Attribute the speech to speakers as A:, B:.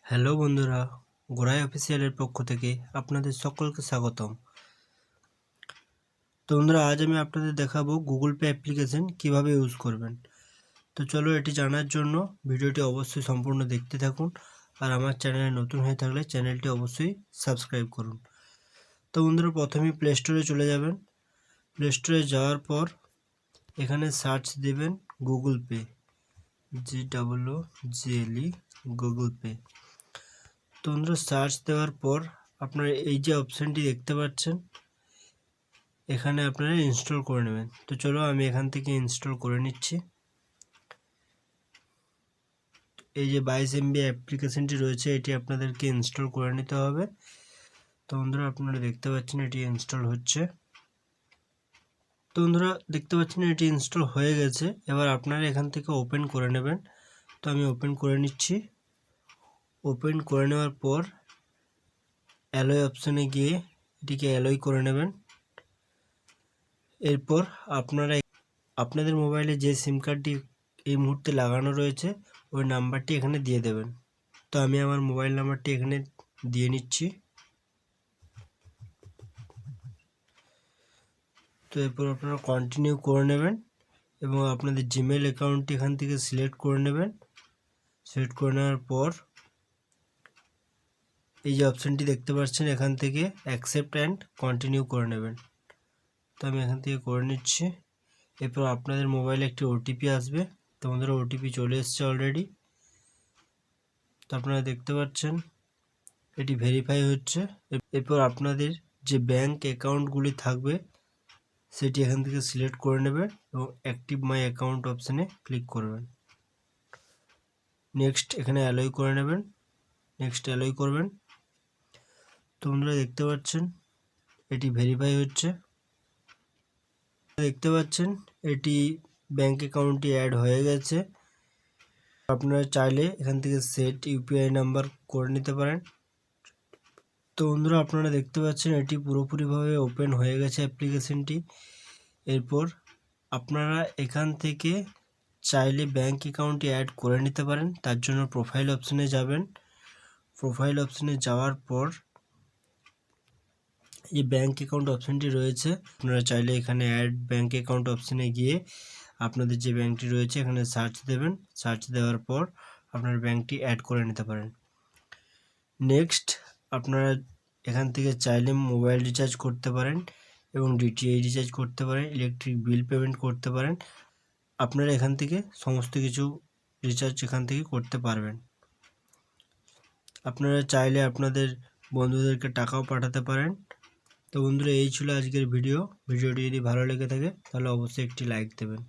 A: Hello বন্ধুরা, গোড়াই অফিসিয়ালের পক্ষ থেকে আপনাদের সকলকে স্বাগতম। তো বন্ধুরা, আজ আমি আপনাদের দেখাবো গুগল পে অ্যাপ্লিকেশন কিভাবে ইউজ করবেন। তো চলো এটি জানার জন্য ভিডিওটি অবশ্যই সম্পূর্ণ দেখতে থাকুন, আর আমার চ্যানেলে নতুন হয়ে থাকলে চ্যানেলটি অবশ্যই সাবস্ক্রাইব করুন। তো বন্ধুরা, প্রথমেই প্লে স্টোরে চলে যাবেন। প্লে স্টোরে যাওয়ার পর এখানে সার্চ দেবেন Google pay, GOOGLE Google pay. তো বন্ধুরা, সার্চ দেওয়ার পর আপনারা এই যে অপশানটি দেখতে পাচ্ছেন, এখানে আপনারা ইনস্টল করে নেবেন। তো চলো আমি এখান থেকে ইনস্টল করে নিচ্ছি। এই যে 22 MB অ্যাপ্লিকেশনটি রয়েছে, এটি আপনাদেরকে ইনস্টল করে নিতে হবে। তো বন্ধুরা, আপনারা দেখতে পাচ্ছেন এটি ইনস্টল হচ্ছে। তো বন্ধুরা, দেখতে পাচ্ছেন এটি ইনস্টল হয়ে গেছে। এবার আপনারা এখান থেকে ওপেন করে নেবেন। তো আমি ওপেন করে নিচ্ছি। ওপেন করে নেওয়ার পর অ্যালোয় অপশানে গিয়ে এটিকে অ্যালোয় করে নেবেন। এরপর আপনারা আপনাদের মোবাইলে যে সিম কার্ডটি এই মুহূর্তে লাগানো রয়েছে ওই নাম্বারটি এখানে দিয়ে দেবেন। তো আমি আমার মোবাইল নাম্বারটি এখানে দিয়ে নিচ্ছি। তো এরপর আপনারা কন্টিনিউ করে নেবেন এবং আপনাদের জিমেল অ্যাকাউন্টটি এখান থেকে সিলেক্ট করে নেবেন। সিলেক্ট করে নেওয়ার পর এই যে অপশানটি দেখতে পাচ্ছেন, এখান থেকে অ্যাকসেপ্ট অ্যান্ড কন্টিনিউ করে নেবেন। তো আমি এখান থেকে করে নিচ্ছি। এরপর আপনাদের মোবাইলে একটি ওটিপি আসবে। তো আমাদের ওটিপি চলে এসছে অলরেডি। তো আপনারা দেখতে পাচ্ছেন এটি ভেরিফাই হচ্ছে। এরপর আপনাদের যে ব্যাংক অ্যাকাউন্টগুলি থাকবে সেটি এখান থেকে সিলেক্ট করে নেবেন এবং অ্যাক্টিভ মাই অ্যাকাউন্ট অপশানে ক্লিক করবেন। নেক্সট এখানে অ্যালোয় করে নেবেন। নেক্সট অ্যালোয় করবেন। তো বন্ধুরা, দেখতে পাচ্ছেন এটি ভেরিফাই হচ্ছে। দেখতে পাচ্ছেন এটি ব্যাংক অ্যাকাউন্টটি অ্যাড হয়ে গেছে। আপনারা চাইলে এখান থেকে সেট ইউপিআই নাম্বার করে নিতে পারেন। তো বন্ধুরা, আপনারা দেখতে পাচ্ছেন এটি পুরোপুরিভাবে ওপেন হয়ে গেছে অ্যাপ্লিকেশনটি। এরপর আপনারা এখান থেকে চাইলে ব্যাংক অ্যাকাউন্টটি অ্যাড করে নিতে পারেন। তার জন্য প্রোফাইল অপশানে যাবেন। প্রোফাইল অপশানে যাওয়ার পর এই ব্যাংক অ্যাকাউন্ট অপশানটি রয়েছে, আপনারা চাইলে এখানে অ্যাড ব্যাংক অ্যাকাউন্ট অপশানে গিয়ে আপনাদের যে ব্যাংকটি রয়েছে এখানে সার্চ দেবেন। সার্চ দেওয়ার পর আপনার ব্যাংকটি অ্যাড করে নিতে পারেন। নেক্সট আপনারা এখান থেকে চাইলে মোবাইল রিচার্জ করতে পারেন এবং ডিটিএইচ রিচার্জ করতে পারেন, ইলেকট্রিক বিল পেমেন্ট করতে পারেন। আপনারা এখান থেকে সমস্ত কিছু রিচার্জ এখান থেকে করতে পারবেন। আপনারা চাইলে আপনাদের বন্ধুদেরকে টাকাও পাঠাতে পারেন। তো বন্ধুরা, এই ছিল আজকের ভিডিওটি যদি ভালো লেগে থাকে তাহলে অবশ্যই একটি লাইক দেবেন।